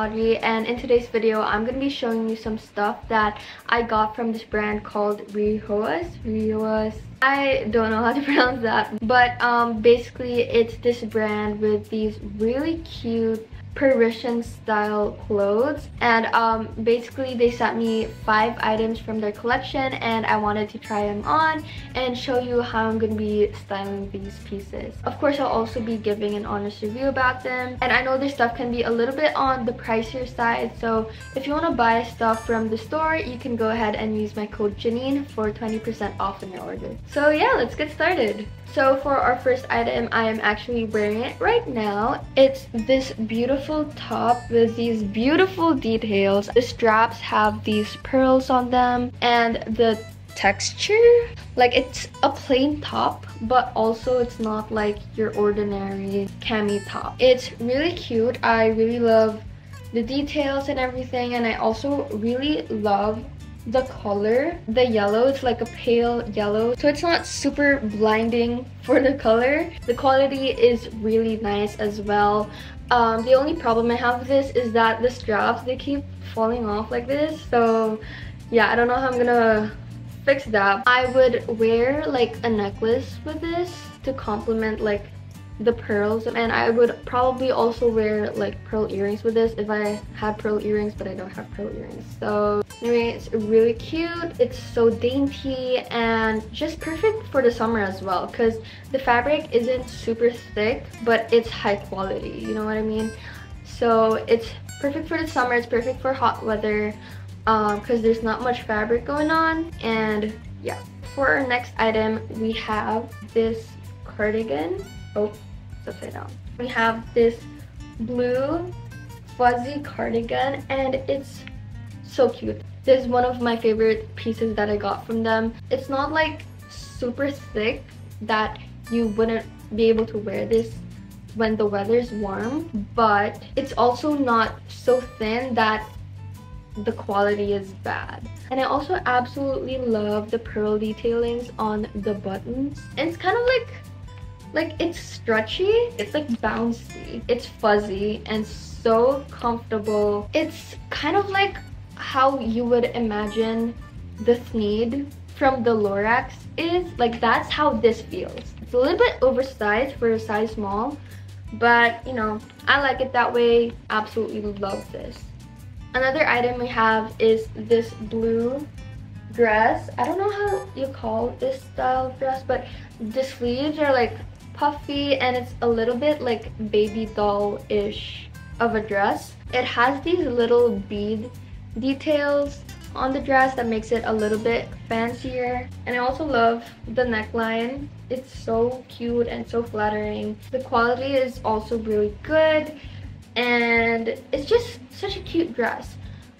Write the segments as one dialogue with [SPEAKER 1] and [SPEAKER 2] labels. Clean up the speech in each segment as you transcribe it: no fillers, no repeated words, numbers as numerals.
[SPEAKER 1] Audrey, and in today's video I'm going to be showing you some stuff that I got from this brand called rihoas. I don't know how to pronounce that, but basically it's this brand with these really cute Parisian style clothes, and basically they sent me 5 items from their collection and I wanted to try them on and show you how I'm going to be styling these pieces. Of course, I'll also be giving an honest review about them, and I know their stuff can be a little bit on the pricier side, so if you want to buy stuff from the store, you can go ahead and use my code Janine for 20% off on your order. So yeah, let's get started. So for our first item, I am actually wearing it right now. It's this beautiful top with these beautiful details. The straps have these pearls on them, and the texture, like, it's a plain top, but also it's not like your ordinary cami top. It's really cute. I really love the details and everything, and I also really love the color. The yellow, it's like a pale yellow, so it's not super blinding for the color. The quality is really nice as well. The only problem I have with this is that the straps, they keep falling off like this, so yeah, I don't know how I'm gonna fix that. I would wear like a necklace with this to complement like the pearls, and I would probably also wear like pearl earrings with this if I had pearl earrings, but I don't have pearl earrings. So anyway, it's really cute. It's so dainty and just perfect for the summer as well, because the fabric isn't super thick, but it's high quality, you know what I mean? So it's perfect for the summer. It's perfect for hot weather because there's not much fabric going on. And yeah, for our next item, we have this cardigan. Oh, it's upside down. We have this blue fuzzy cardigan, and it's so cute. This is one of my favorite pieces that I got from them. It's not like super thick that you wouldn't be able to wear this when the weather's warm, but it's also not so thin that the quality is bad. And I also absolutely love the pearl detailings on the buttons. And it's kind of like it's stretchy, it's like bouncy, it's fuzzy and so comfortable. It's kind of like how you would imagine the Thneed from the Lorax is. Like, that's how this feels. It's a little bit oversized for a size small, but you know, I like it that way. Absolutely love this. Another item we have is this blue dress. I don't know how you call this style of dress, but the sleeves are like puffy and it's a little bit like baby doll-ish of a dress. It has these little bead details on the dress that makes it a little bit fancier, and I also love the neckline. It's so cute and so flattering. The quality is also really good, and it's just such a cute dress.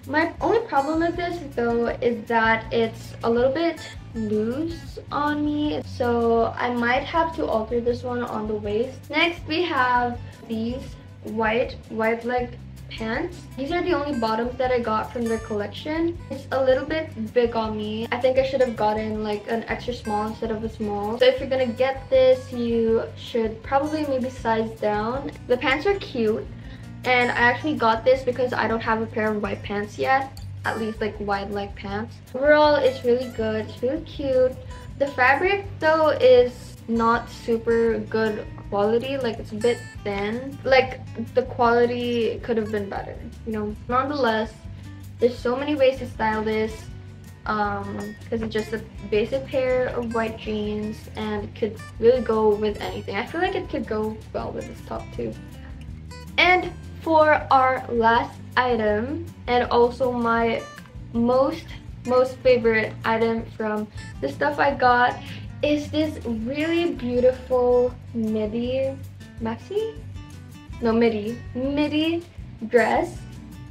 [SPEAKER 1] My only problem with this though is that it's a little bit loose on me, so I might have to alter this one on the waist. Next we have these white leg pants. These are the only bottoms that I got from their collection. It's a little bit big on me. I think I should have gotten like an extra small instead of a small. So if you're gonna get this, you should probably maybe size down. The pants are cute, and I actually got this because I don't have a pair of white pants yet, at least like wide leg pants. Overall, it's really good. It's really cute. The fabric though is not super good quality. Like, it's a bit thin. Like, the quality could have been better, you know. Nonetheless, there's so many ways to style this because it's just a basic pair of white jeans and it could really go with anything. I feel like it could go well with this top too. And for our last item, and also my most favorite item from the stuff I got, is this really beautiful midi dress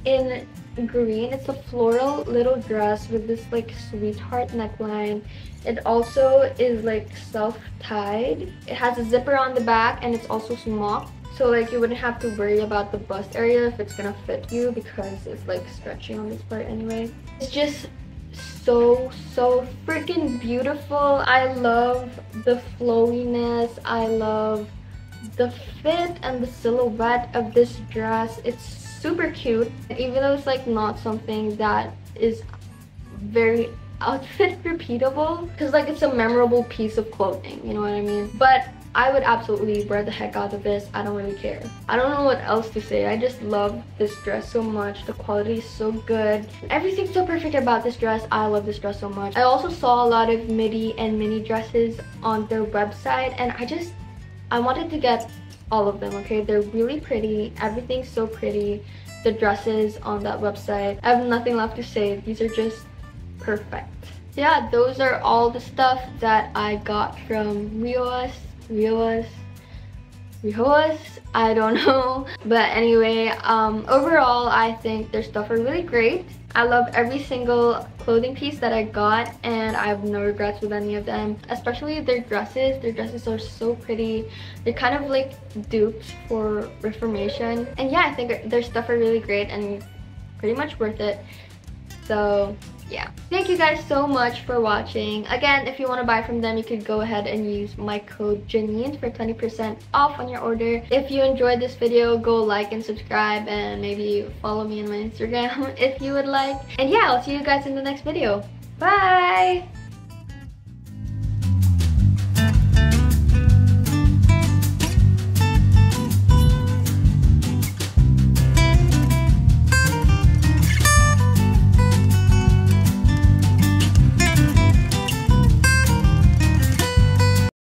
[SPEAKER 1] in green. It's a floral little dress with this like sweetheart neckline. It also is like self-tied. It has a zipper on the back and it's also smocked, so like you wouldn't have to worry about the bust area if it's gonna fit you, because it's like stretchy on this part anyway. It's just so freaking beautiful. I love the flowiness. I love the fit and the silhouette of this dress. It's super cute, even though it's like not something that is very outfit repeatable, because like it's a memorable piece of clothing, you know what I mean? But I would absolutely wear the heck out of this. I don't really care. I don't know what else to say. I just love this dress so much. The quality is so good. Everything's so perfect about this dress. I love this dress so much. I also saw a lot of midi and mini dresses on their website, and I wanted to get all of them, okay? They're really pretty. Everything's so pretty. The dresses on that website, I have nothing left to say. These are just perfect. Yeah, those are all the stuff that I got from rihoas, I don't know. But anyway, overall I think their stuff are really great. I love every single clothing piece that I got, and I have no regrets with any of them, especially their dresses. Their dresses are so pretty. They're kind of like dupes for Reformation, and yeah, I think their stuff are really great and pretty much worth it. So yeah, thank you guys so much for watching. Again, if you want to buy from them, you could go ahead and use my code Janine for 20% off on your order. If you enjoyed this video, go like and subscribe, and maybe follow me on my Instagram if you would like. And yeah, I'll see you guys in the next video. Bye!